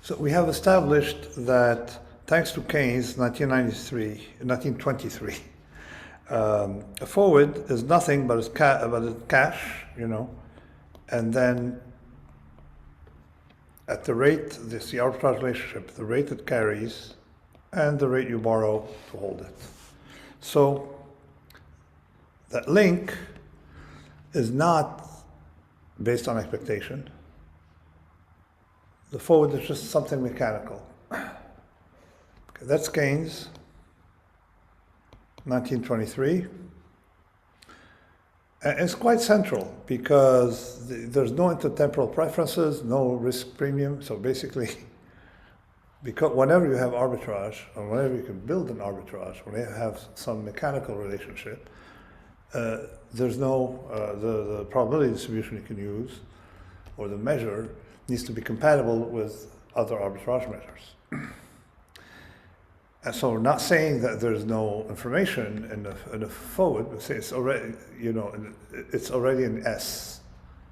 So we have established that thanks to Keynes, 1923, a forward is nothing but it's cash, and then at the rate, this is the arbitrage relationship, the rate it carries and the rate you borrow to hold it. So that link is not based on expectation. The forward is just something mechanical. Okay, that's Keynes, 1923. And it's quite central because there's no intertemporal preferences, no risk premium. So basically, because whenever you have arbitrage, or whenever you can build an arbitrage, when you have some mechanical relationship, there's no, the probability distribution you can use, or the measure, needs to be compatible with other arbitrage measures. And so we're not saying that there's no information in the forward, but say it's already, it's already an S.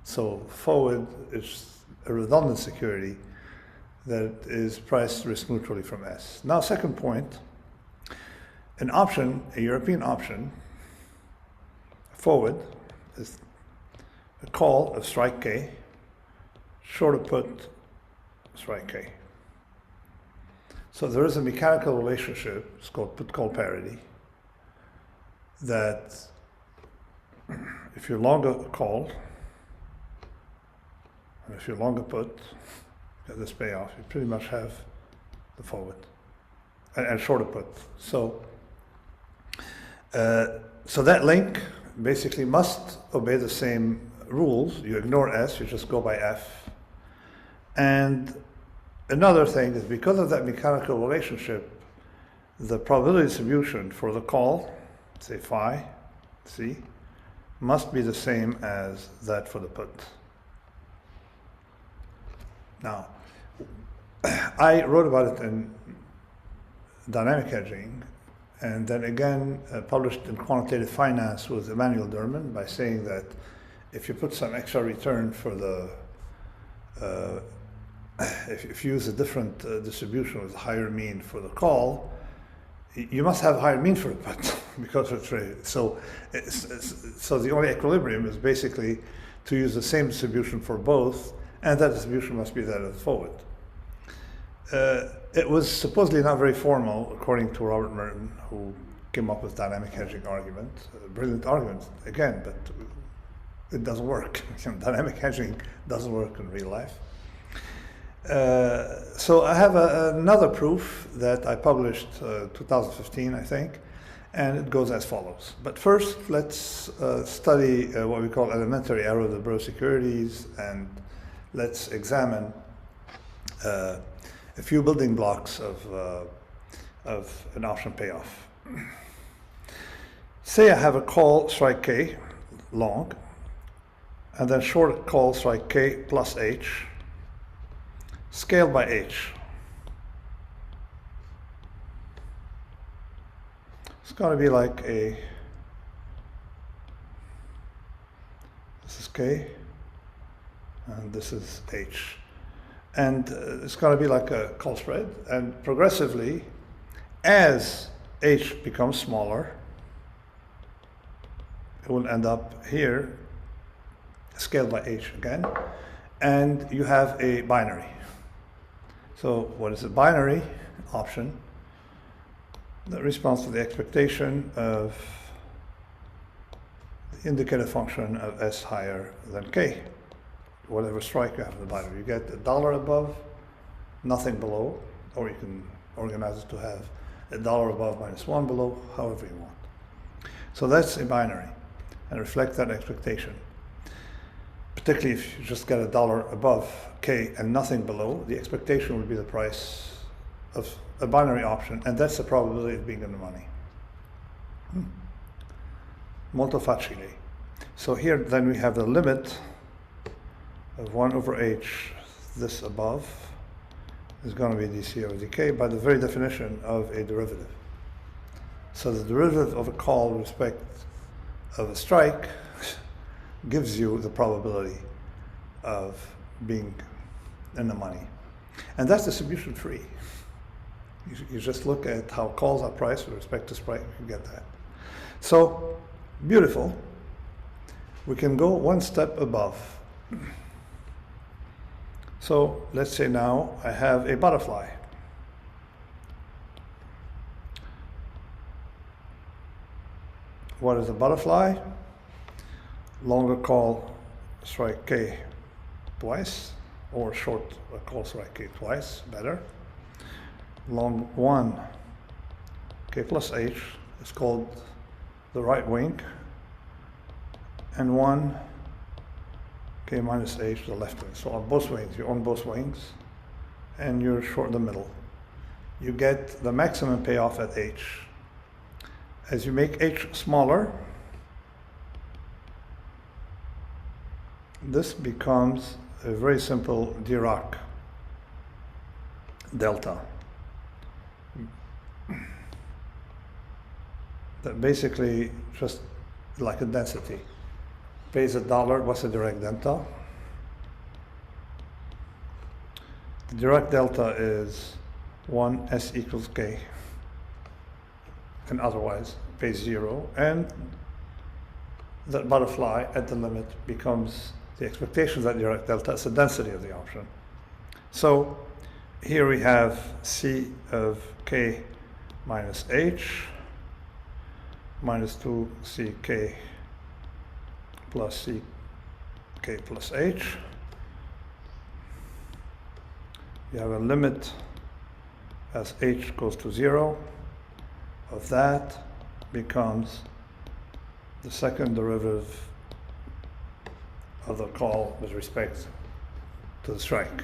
So forward is a redundant security that is priced risk neutrally from S. Now, second point, an option, a European option, forward is a call of strike K, short of put, strike K. So there is a mechanical relationship, it's called put-call parity, that if you're long a call, and if you're long a put, get this payoff, you pretty much have the forward, and short a put. So that link basically must obey the same rules. You ignore S, you just go by F. And another thing is because of that mechanical relationship, the probability distribution for the call, say phi, C, must be the same as that for the put. Now, I wrote about it in Dynamic Hedging, and then again published in Quantitative Finance with Emmanuel Derman by saying that if you put some extra return for the if you use a different distribution with a higher mean for the call, you must have a higher mean for the put because of trade. So, so the only equilibrium is basically to use the same distribution for both, and that distribution must be that of the forward. It was supposedly not very formal, according to Robert Merton, who came up with dynamic hedging argument. A brilliant argument, again, but it doesn't work. Dynamic hedging doesn't work in real life. So I have another proof that I published 2015, I think, and it goes as follows. But first, let's study what we call elementary error of the Bro securities, and let's examine a few building blocks of an option payoff. Say I have a call strike K long, and then short call strike K plus H, scaled by H. It's going to be like this is K, and this is H. And it's going to be like a call spread, and progressively, as H becomes smaller, it will end up here, scaled by H again, and you have a binary. So what is a binary option? That responds to the expectation of the indicator function of S higher than K. Whatever strike you have in the binary. You get $1 above, nothing below, or you can organize it to have $1 above minus 1 below, however you want. So that's a binary, and reflect that expectation. Particularly if you just get $1 above K and nothing below, the expectation would be the price of a binary option, and that's the probability of being in the money. Molto facile. So here then we have the limit of 1 over H, this above, is going to be dc over dk by the very definition of a derivative. So the derivative of a call with respect of a strike gives you the probability of being in the money. And that's distribution free. You just look at how calls are priced with respect to strike, you get that. So, beautiful. We can go one step above. So, let's say now I have a butterfly. What is a butterfly? Longer call strike K twice, or short call strike K twice, better. Long one, K plus H, is called the right wing, and one, K minus H, the left wing. So on both wings, you own both wings, and you're short the middle. You get the maximum payoff at H. As you make H smaller, this becomes a very simple Dirac delta. That basically just like a density. Pays $1, what's the Dirac delta? The Dirac delta is 1 S equals K, and otherwise pays 0, and that butterfly at the limit becomes the expectation that Dirac delta is the density of the option. So here we have C of K minus H minus 2CK plus CK plus H. You have a limit as H goes to 0 of that becomes the second derivative of the call with respect to the strike.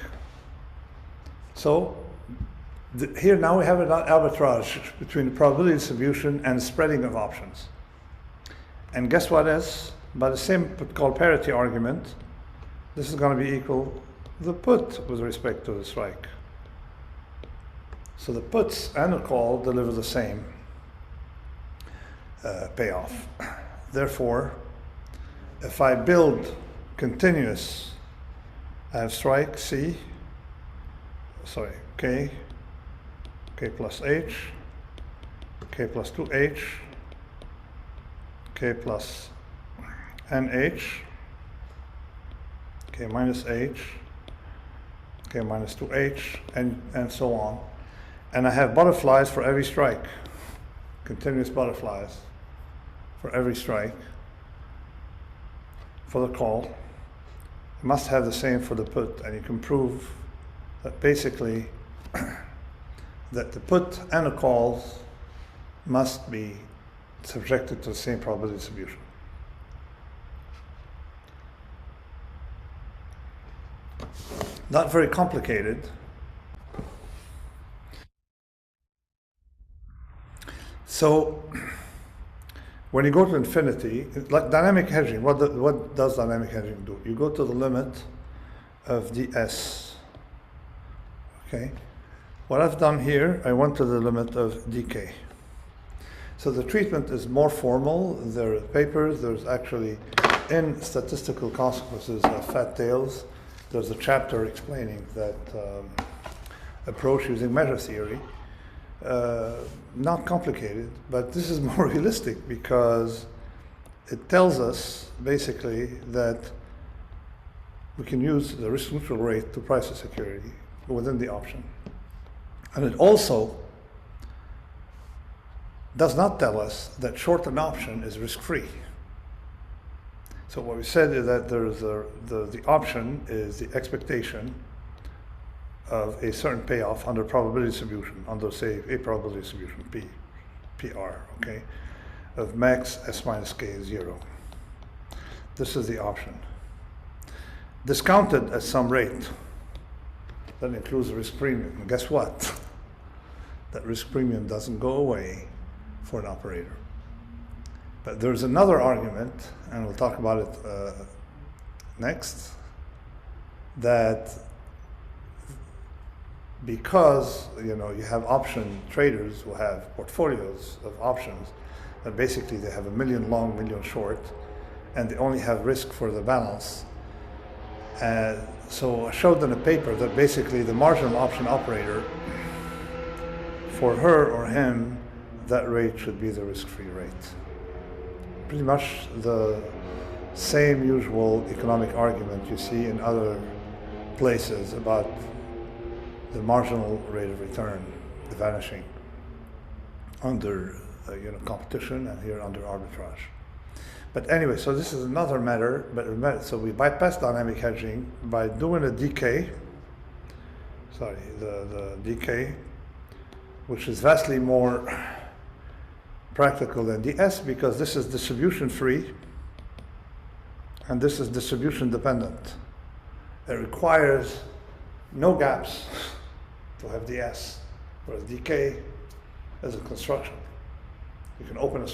So here now we have an arbitrage between the probability distribution and spreading of options. And guess what is? By the same called parity argument, this is going to be equal the put with respect to the strike. So the puts and the call deliver the same payoff. Therefore, if I build continuous, I have strike K plus H, K plus 2H, K plus NH, K minus H, K minus 2H, and so on. And I have butterflies for every strike, continuous butterflies for every strike. For the call, it must have the same for the put, and you can prove that basically that the put and the calls must be subjected to the same probability distribution. Not very complicated. So when you go to infinity, like dynamic hedging, what does dynamic hedging do? You go to the limit of ds. Okay. What I've done here, I went to the limit of dk. So the treatment is more formal. There are papers. There's actually, in statistical consequences of fat tails, there's a chapter explaining that approach using measure theory. Not complicated, but this is more realistic because it tells us basically that we can use the risk neutral rate to price a security within the option. And it also does not tell us that short an option is risk-free. So what we said is that there's the option is the expectation of a certain payoff under probability distribution, under say a probability distribution PR, okay, of max S minus K is 0. This is the option. Discounted at some rate, that includes the risk premium. And guess what? That risk premium doesn't go away for an operator. But there's another argument, and we'll talk about it next, that because you have option traders who have portfolios of options, that basically they have 1 million long, 1 million short, and they only have risk for the balance. So I showed in a paper that basically the marginal option operator, for her or him, that rate should be the risk-free rate. Pretty much the same usual economic argument you see in other places about the marginal rate of return vanishing under competition, and here under arbitrage. But anyway, so this is another matter. But remember, so we bypass dynamic hedging by doing a decay. Sorry, the decay, which is vastly more practical than DS, because this is distribution free and this is distribution dependent. It requires no gaps to have DS, whereas decay is a construction. You can open a